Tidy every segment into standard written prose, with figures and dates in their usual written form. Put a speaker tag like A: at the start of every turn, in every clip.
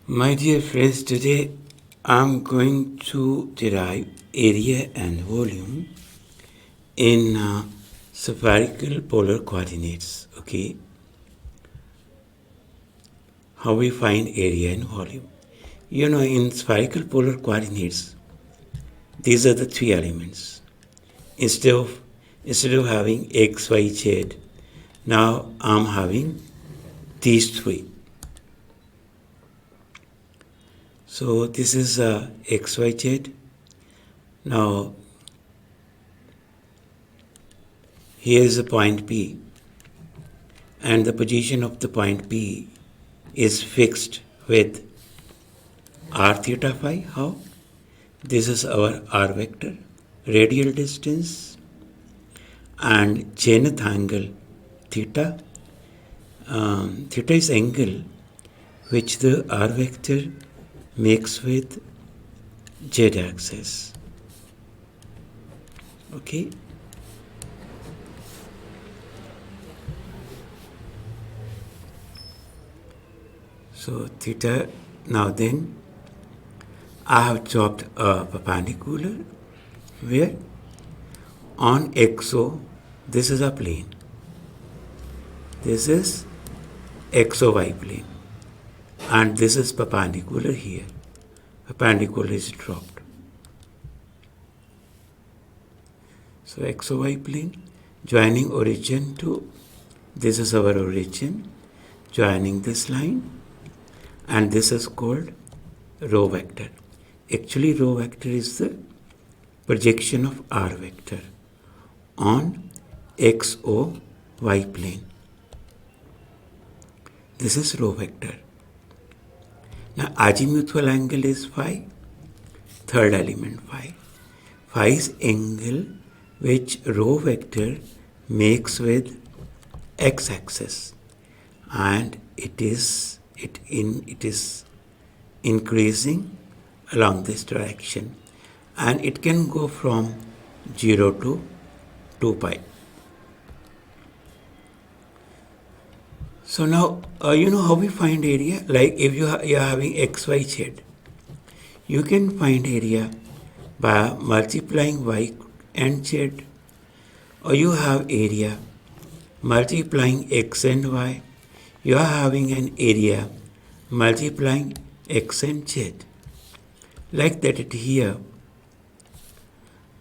A: My dear friends, today I'm going to derive area and volume in spherical polar coordinates. Okay, how we find area and volume. You know, in spherical polar coordinates, these are the three elements. Instead of having x, y, z, now I'm having these three. So this is x, y, z. Now here is a point P, and the position of the point P is fixed with r theta phi. How? This is our r vector, radial distance, and zenith angle theta. Theta is angle which the r vector makes with z axis. Okay. So theta, now then I have chopped a perpendicular where on XO, this is a plane. This is XOY plane, and this is perpendicular here. Perpendicular is dropped. So XOY plane joining origin to, this is our origin, joining this line, and this is called rho vector. Actually, rho vector is the projection of r vector on XOY plane. This is rho vector. Now, azimuthal angle is phi, third element phi. Phi is angle which rho vector makes with x-axis, and it is increasing along this direction, and it can go from 0 to 2 pi. So now, you know how we find area? Like if you are having x, y, z, you can find area by multiplying y and z, or you have area multiplying x and y. You are having an area multiplying x and z. Like that here,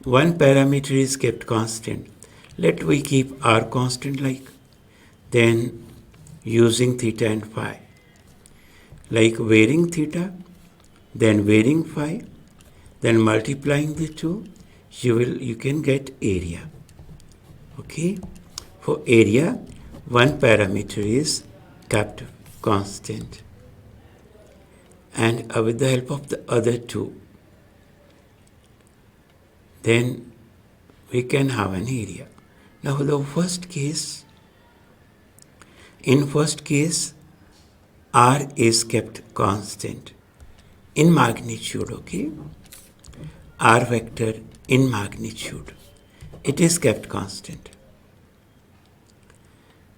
A: one parameter is kept constant. Let we keep r constant, like then using theta and phi, like varying theta, then varying phi, then multiplying the two, you can get area. Okay, for area, one parameter is kept constant, and with the help of the other two, then we can have an area. Now the first case, in first case, r is kept constant in magnitude, okay? R vector in magnitude, it is kept constant.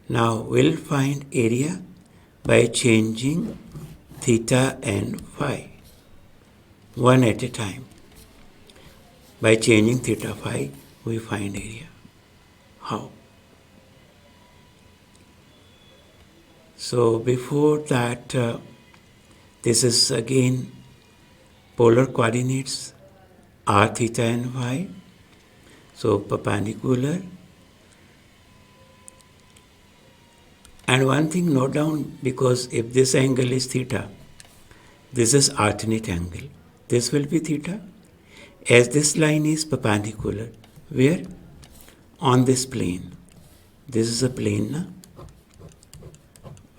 A: Now we'll find area by changing theta and phi, one at a time. By changing theta phi, we find area. How? So before that, this is again polar coordinates, r, theta and phi. So perpendicular. And one thing note down, because if this angle is theta, this is alternate angle. This will be theta. As this line is perpendicular, where? On this plane. This is a plane, na?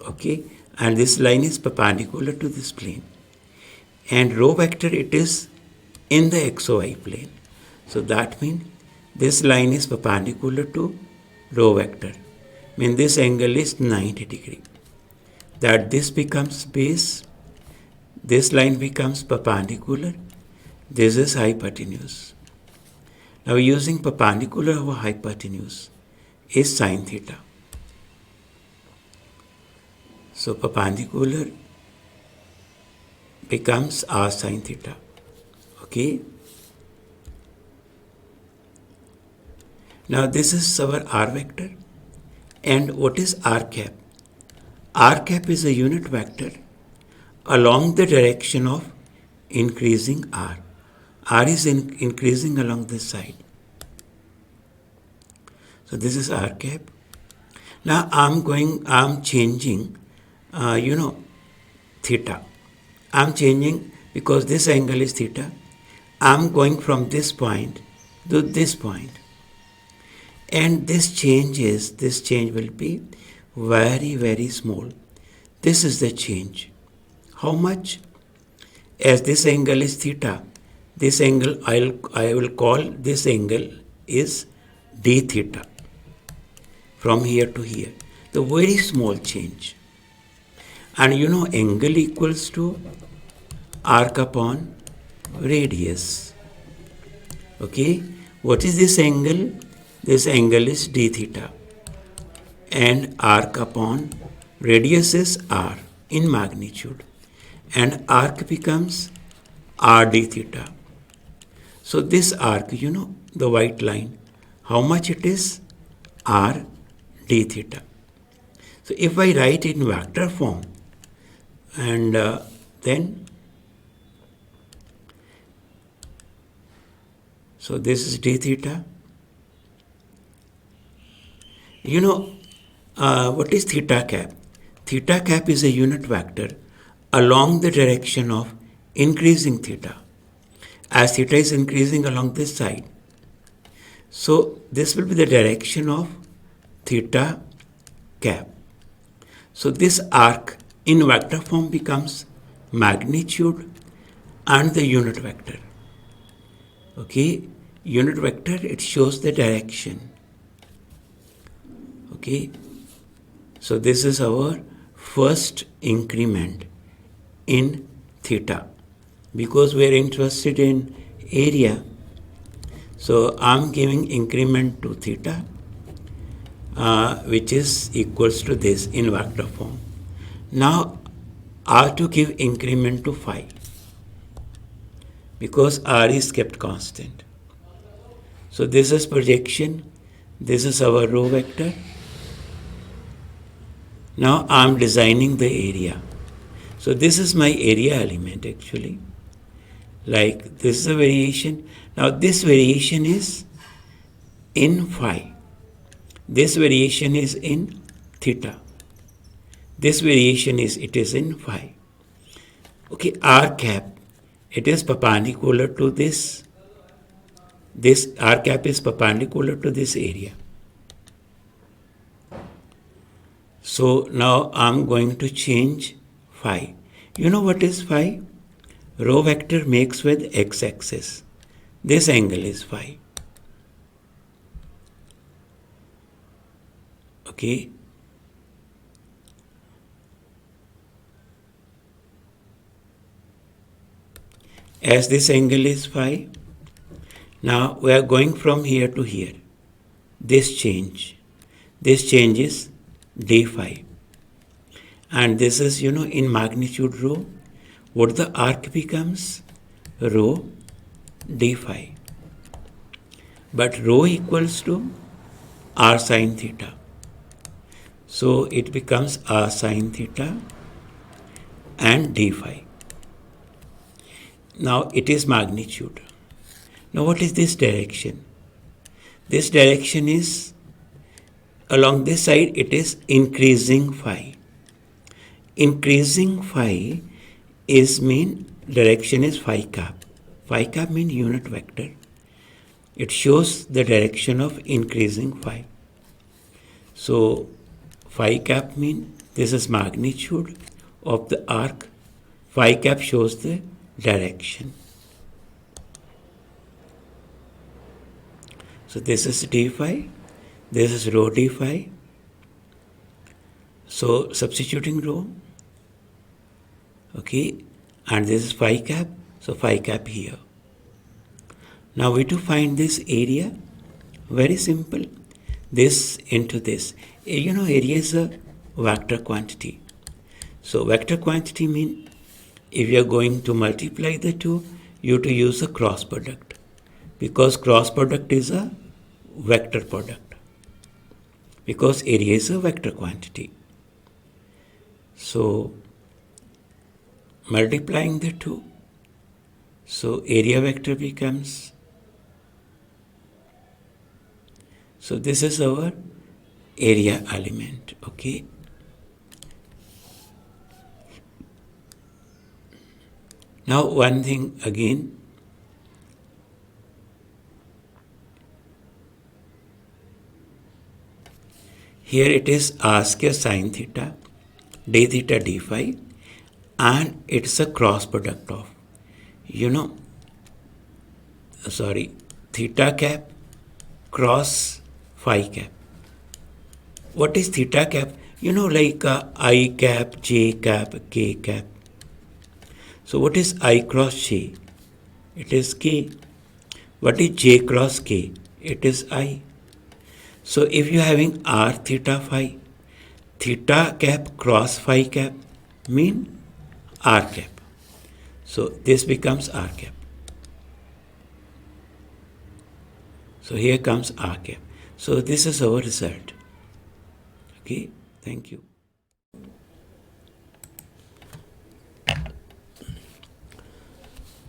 A: Okay, and this line is perpendicular to this plane. And rho vector, it is in the XOY plane. So that means this line is perpendicular to rho vector. Mean this angle is 90 degree. That this becomes base, this line becomes perpendicular, this is hypotenuse. Now using perpendicular over hypotenuse is sine theta. So perpendicular becomes r sine theta. Okay. Now this is our r vector. And what is r cap? R cap is a unit vector along the direction of increasing r. R is increasing along this side. So this is r cap. Now I'm changing, theta. I'm changing because this angle is theta. I'm going from this point to this point. And this change will be very, very small. This is the change. How much? As this angle is theta, this angle I will call this angle is d theta. From here to here, the very small change. And angle equals to arc upon radius. Okay, what is this angle? This angle is d theta. And arc upon radius is r in magnitude. And arc becomes r d theta. So this arc, the white line, how much it is? R d theta. So if I write in vector form, and then, so this is d theta. What is theta cap? Theta cap is a unit vector along the direction of increasing theta. As theta is increasing along this side, so this will be the direction of theta cap. So this arc in vector form becomes magnitude and the unit vector. Okay, unit vector, it shows the direction. Okay, so this is our first increment in theta. Because we are interested in area, so I'm giving increment to theta, which is equals to this in vector form. Now R to give increment to phi, because R is kept constant. So this is projection, this is our row vector. Now I'm designing the area. So this is my area element actually. Like this is a variation. Now this variation is in phi. This variation is in theta. This variation is in phi. Okay, r cap, it is perpendicular to this. This r cap is perpendicular to this area. So now I'm going to change phi. You know what is phi? Row vector makes with x-axis. This angle is phi. Okay. As this angle is phi, now we are going from here to here. This change is d phi. And this is, in magnitude rho. What the arc becomes? Rho d phi. But rho equals to r sine theta. So it becomes r sine theta and d phi. Now it is magnitude. Now what is this direction? This direction is along this side, it is increasing phi. Increasing phi is mean direction is phi cap. Phi cap means unit vector. It shows the direction of increasing phi. So phi cap means this is magnitude of the arc. Phi cap shows the direction. So this is d phi. This is rho d phi. So substituting rho. Okay. And this is phi cap. So phi cap here. Now we to find this area. Very simple. This into this. Area is a vector quantity. So vector quantity means if you are going to multiply the two, you have to use a cross product, because cross product is a vector product, because area is a vector quantity. So multiplying the two, so area vector becomes, so this is our area element, okay. Now one thing again, here it is r square sine theta, d theta d phi, and it's a cross product of, theta cap cross phi cap. What is theta cap? Like I cap, j cap, k cap. So what is I cross j? It is k. What is j cross k? It is I. So if you are having r theta phi, theta cap cross phi cap mean r cap. So this becomes r cap. So here comes r cap. So this is our result. Okay, thank you.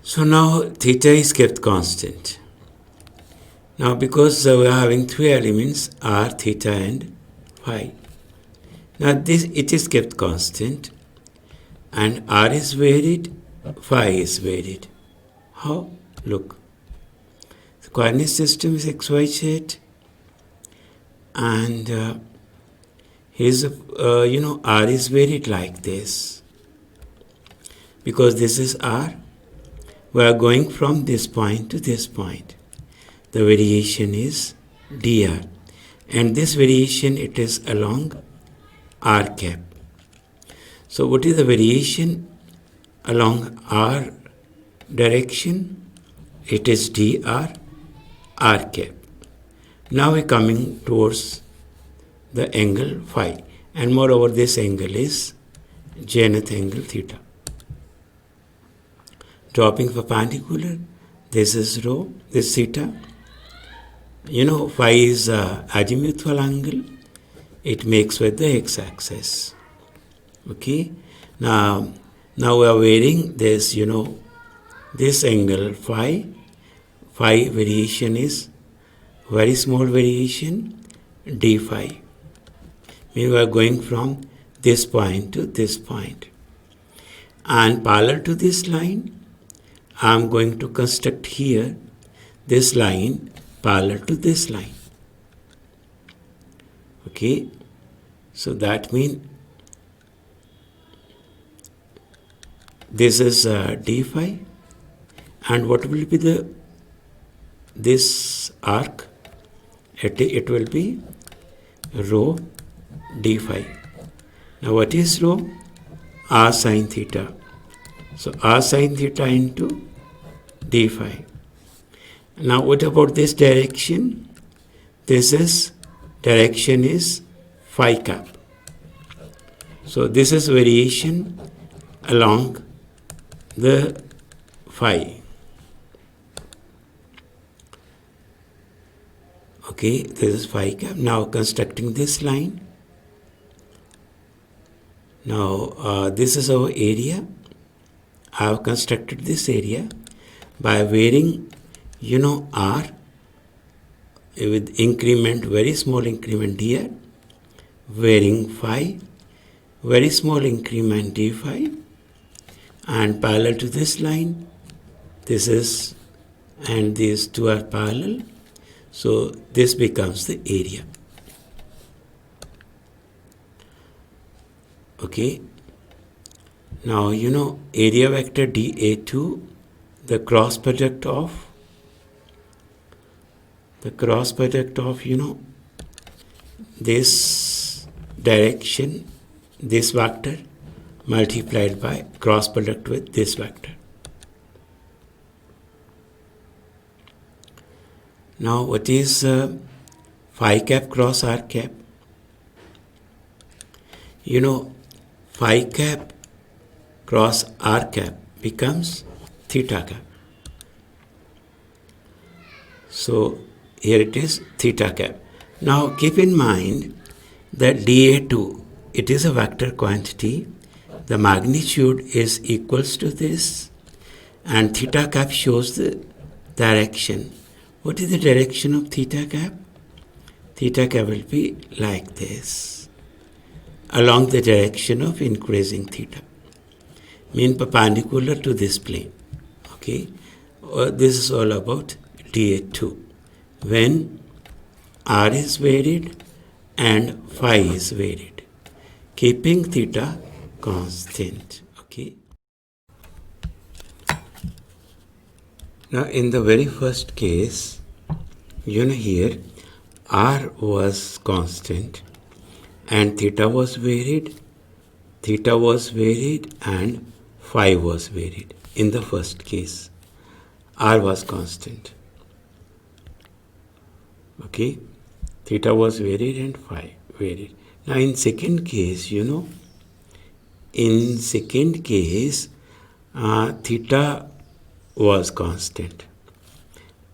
A: So now theta is kept constant. Now because we are having three elements, r, theta and phi. Now it is kept constant, and r is varied, phi is varied. How? Look. The coordinate system is xyz, and r is varied like this. Because this is r, we are going from this point to this point. The variation is dr, and this variation, it is along r cap. So what is the variation along r direction? It is dr r cap. Now we are coming towards the angle phi, and moreover this angle is zenith angle theta. Dropping perpendicular, this is rho, this theta. Phi is azimuthal angle. It makes with the x-axis. Okay. Now we are varying this, this angle phi. Phi variation is very small variation, d phi. We are going from this point to this point. And parallel to this line, I am going to construct here this line parallel to this line. Okay, so that means this is d phi, and what will be this arc? It will be rho d phi. Now what is rho? R sine theta. So r sine theta into d phi. Now what about this direction? This direction is phi cap. So this is variation along the phi. Okay, this is phi cap. Now constructing this line. Now this is our area. I have constructed this area by varying, r with increment, very small increment here, varying phi, very small increment d phi, and parallel to this line, this is, and these two are parallel, so this becomes the area. Okay. Now, area vector dA2, the cross product of, this direction, this vector, multiplied by cross product with this vector. Now, what is phi cap cross r cap? Phi cap cross r cap becomes theta cap. So here it is theta cap. Now keep in mind that dA2, it is a vector quantity. The magnitude is equals to this, and theta cap shows the direction. What is the direction of theta cap? Theta cap will be like this, along the direction of increasing theta, mean perpendicular to this plane. Okay, this is all about dA2 when r is varied and phi is varied, keeping theta constant. Okay. Now in the very first case, here r was constant and theta was varied and phi was varied. In the first case, r was constant. Okay, theta was varied and phi varied. Now in second case, theta was constant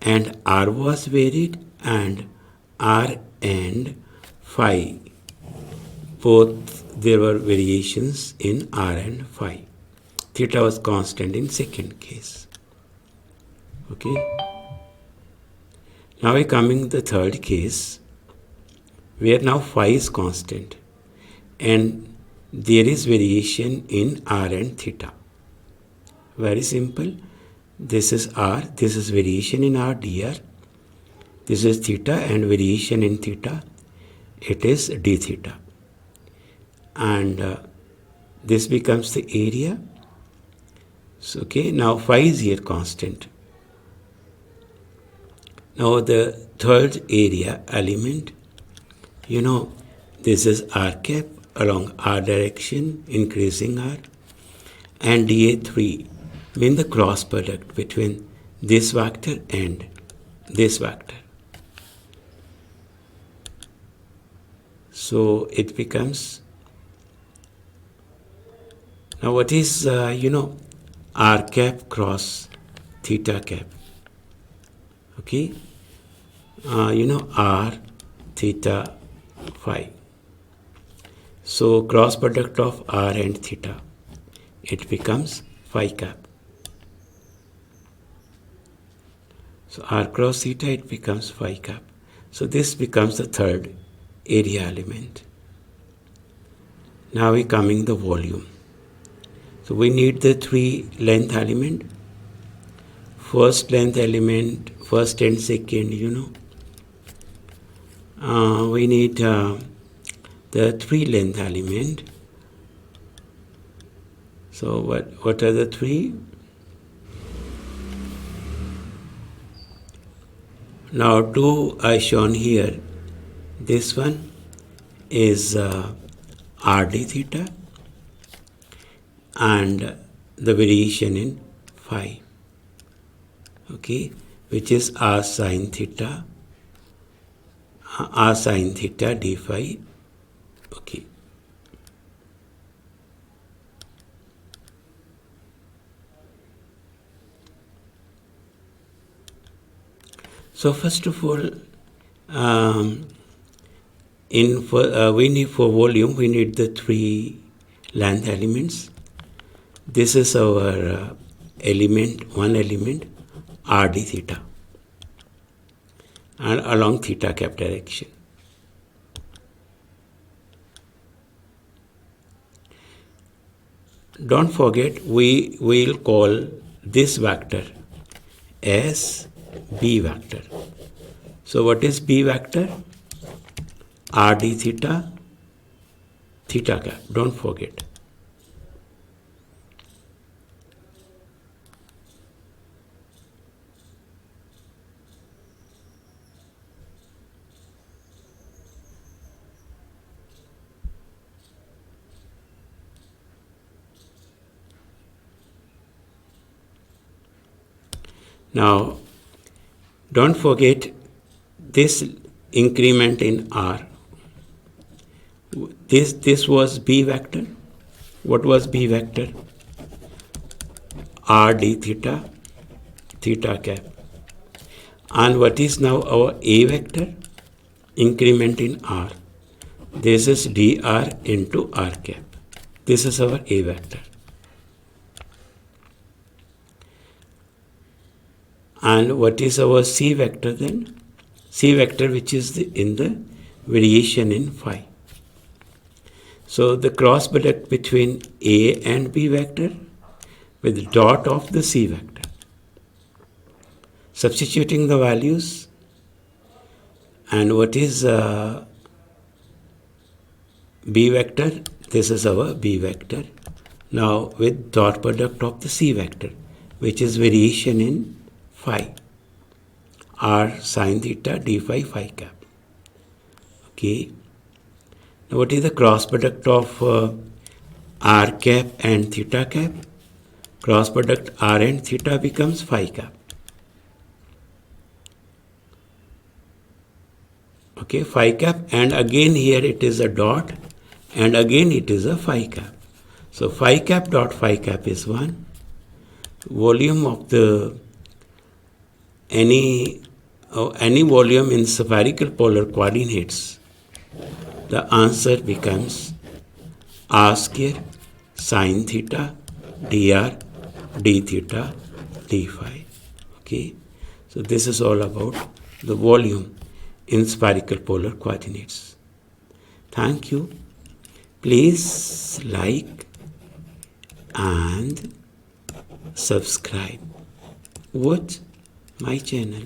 A: and r was varied, and r and phi, both there were variations in r and phi. Theta was constant in second case. Okay. Now we coming to the third case, where now phi is constant and there is variation in r and theta. Very simple. This is r, this is variation in r dr, this is theta and variation in theta, it is d theta, and this becomes the area. So, okay, now phi is here constant. Now the third area element, this is r cap along r direction, increasing r, and dA3 mean the cross product between this vector and this vector. So it becomes, now what is r cap cross theta cap? Okay, r theta phi. So cross product of r and theta, it becomes phi cap. So r cross theta, it becomes phi cap. So this becomes the third area element. Now we coming the volume. So we need the three length element. First length element, first and second, we need the three length element. So what are the three? Now two are shown here. This one is rd theta and the variation in phi. Okay, which is r sine theta d phi. Okay. So first of all, we need for volume, we need the three length elements. This is our one element, rd theta, and along theta cap direction. Don't forget, we will call this vector as B vector. So what is B vector? rd theta, theta cap. Don't forget. Now, don't forget this increment in r. This was B vector. What was B vector? r d theta, theta cap. And what is now our A vector? Increment in r. This is dr into r cap. This is our A vector. And what is our C vector then? C vector, which is in the variation in phi. So the cross product between A and B vector with dot of the C vector. Substituting the values, and what is B vector? This is our B vector. Now with dot product of the C vector, which is variation in phi, r sine theta d phi phi cap. Okay. Now what is the cross product of r cap and theta cap? Cross product r and theta becomes phi cap. Okay, phi cap, and again here it is a dot, and again it is a phi cap. So phi cap dot phi cap is 1. Volume of the any volume in spherical polar coordinates, the answer becomes r square sine theta dr d theta d phi. Okay, so this is all about the volume in spherical polar coordinates. Thank you. Please like and subscribe. Watch my channel.